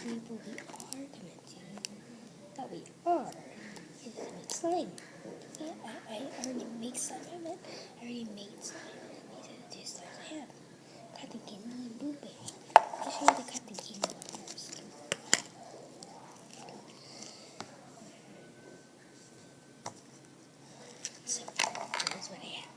what we are gonna do, that we are, is make slime. Yeah, I already made slime. I already made slime. These are the two slimes I have. Cotton candy and blueberry. I'll show you the cotton candy one first. So, this is what I have.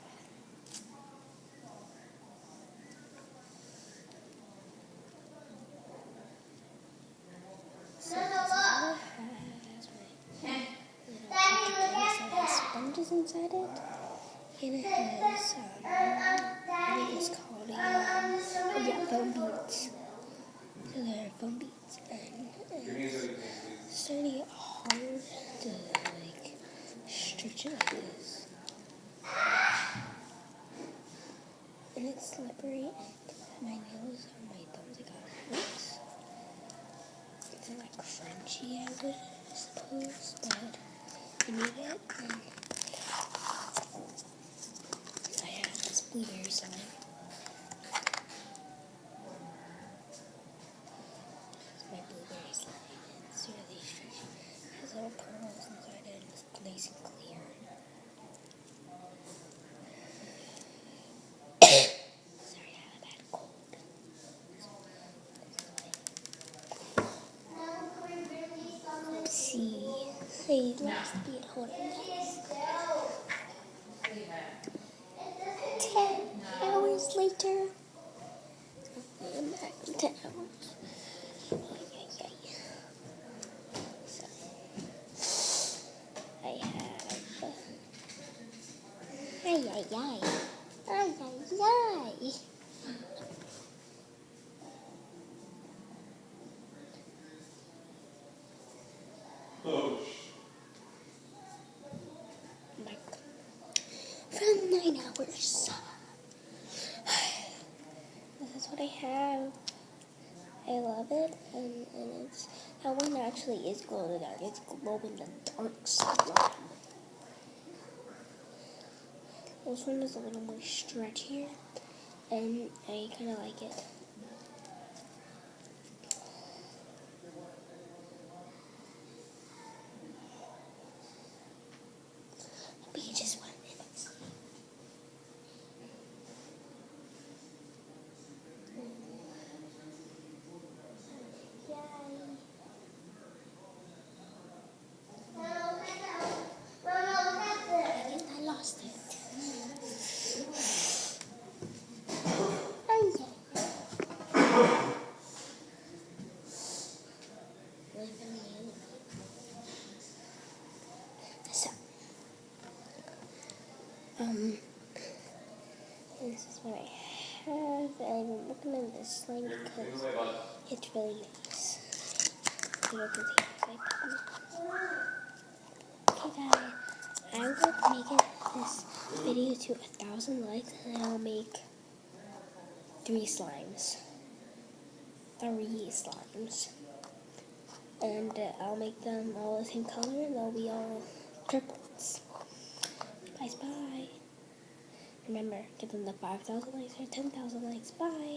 Sponges inside it, and it has I think it's called foam beads. So they're foam beads, and it's starting hard to stretch it like this, and it's slippery. My nails or my thumbs, I got roots. It's like crunchy, I would suppose, but you need it. And I have this blueberry slime. It's my blueberry slime. It's really stretchy. It has little pearls inside it, and it's nice and clear. Sorry, I have a bad cold. Oopsie. Hey, let's be at home. 10 hours later. I'm back in 10 hours. So, I have. Ay, ay, ay. Ay, ay, ay. Oh. Back from 9 hours. This is what I have. I love it, and it's that one actually is glow in the dark. It's glow in the dark slime. This one is a little more stretchier, and I kind of like it. But you just want it. So, this is what I have. I'm looking at this slime because it's really nice. Okay, guys, I'm going to make this video to 1,000 likes, and then I'll make 3 slimes. And I'll make them all the same color, and they'll be all triplets. Bye. Remember, give them the 5,000 likes or 10,000 likes. Bye.